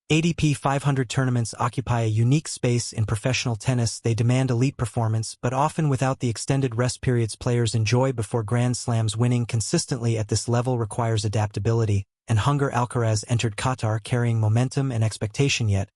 ATP 500 tournaments occupy a unique space in professional tennis. They demand elite performance, but often without the extended rest periods players enjoy before Grand Slams. Winning consistently at this level requires adaptability and hunger. Alcaraz entered Qatar carrying momentum and expectation, yet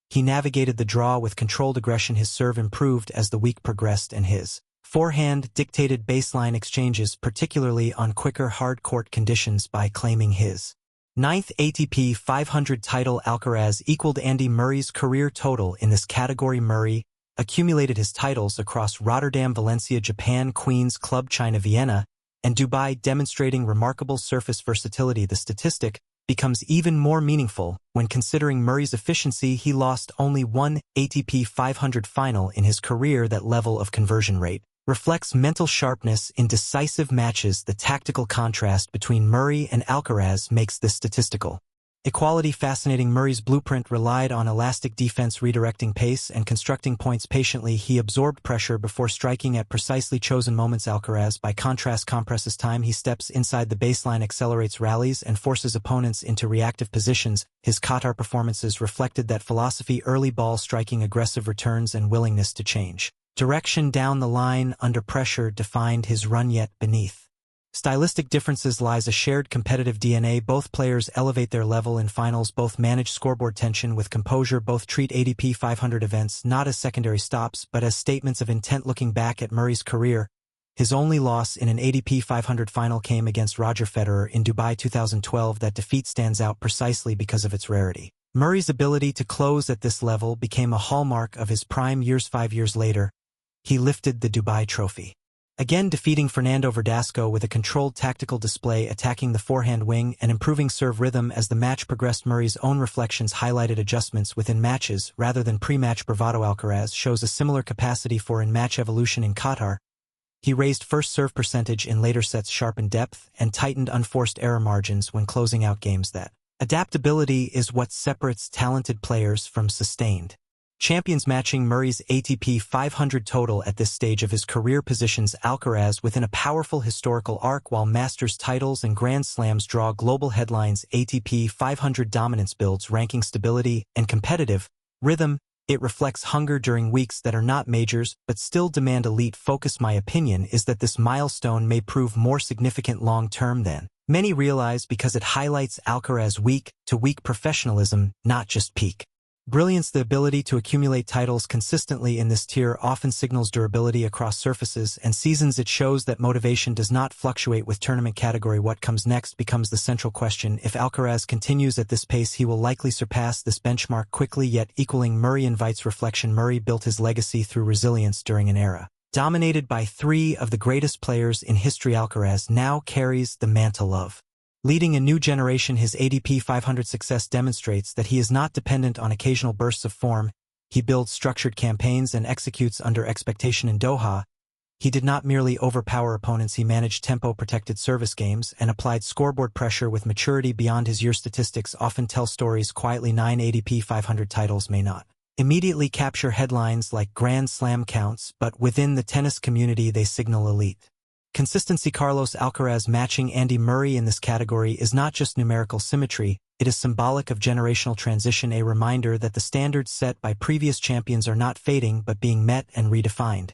he navigated the draw with controlled aggression. His serve improved as the week progressed and his forehand dictated baseline exchanges, particularly on quicker hard-court conditions. By claiming his ninth ATP 500 title, Alcaraz equaled Andy Murray's career total in this category. Murray accumulated his titles across Rotterdam, Valencia, Japan, Queen's Club, China, Vienna, and Dubai, demonstrating remarkable surface versatility. The statistic becomes even more meaningful when considering Murray's efficiency. He lost only one ATP 500 final in his career. That level of conversion rate reflects mental sharpness in decisive matches. The tactical contrast between Murray and Alcaraz makes this statistical equality fascinating. Murray's blueprint relied on elastic defense, redirecting pace and constructing points patiently. He absorbed pressure before striking at precisely chosen moments. Alcaraz, by contrast, compresses time. He steps inside the baseline, accelerates rallies, and forces opponents into reactive positions. His Qatar performances reflected that philosophy: early ball striking, aggressive returns, and willingness to change direction down the line under pressure defined his run. Yet beneath stylistic differences lies a shared competitive DNA. Both players elevate their level in finals. Both manage scoreboard tension with composure. Both treat ATP 500 events not as secondary stops, but as statements of intent. Looking back at Murray's career, his only loss in an ATP 500 final came against Roger Federer in Dubai 2012. That defeat stands out precisely because of its rarity. Murray's ability to close at this level became a hallmark of his prime years. 5 years later, he lifted the Dubai trophy, again defeating Fernando Verdasco with a controlled tactical display, attacking the forehand wing and improving serve rhythm as the match progressed. Murray's own reflections highlighted adjustments within matches rather than pre-match bravado. Alcaraz shows a similar capacity for in-match evolution. In Qatar, he raised first serve percentage in later sets, sharpened depth, and tightened unforced error margins when closing out games. That adaptability is what separates talented players from sustained champions. Matching Murray's ATP 500 total at this stage of his career positions Alcaraz within a powerful historical arc. While Masters titles and Grand Slams draw global headlines, ATP 500 dominance builds ranking stability and competitive rhythm. It reflects hunger during weeks that are not majors but still demand elite focus. My opinion is that this milestone may prove more significant long-term than many realize, because it highlights Alcaraz's week-to-week professionalism, not just peak brilliance. The ability to accumulate titles consistently in this tier often signals durability across surfaces and seasons. It shows that motivation does not fluctuate with tournament category. What comes next becomes the central question. If Alcaraz continues at this pace, he will likely surpass this benchmark quickly, yet equaling Murray invites reflection. Murray built his legacy through resilience during an era dominated by three of the greatest players in history. Alcaraz now carries the mantle of leading a new generation. His ATP 500 success demonstrates that he is not dependent on occasional bursts of form. He builds structured campaigns and executes under expectation. In Doha, he did not merely overpower opponents, he managed tempo-protected service games and applied scoreboard pressure with maturity. Beyond his year, statistics often tell stories quietly. 9 ATP 500 titles may not immediately capture headlines like Grand Slam counts, but within the tennis community they signal elite consistency. Carlos Alcaraz matching Andy Murray in this category is not just numerical symmetry, it is symbolic of generational transition, a reminder that the standards set by previous champions are not fading but being met and redefined.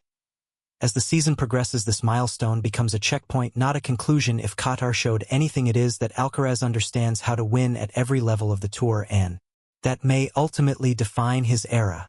As the season progresses, this milestone becomes a checkpoint, not a conclusion. If Qatar showed anything, it is that Alcaraz understands how to win at every level of the tour, and that may ultimately define his era.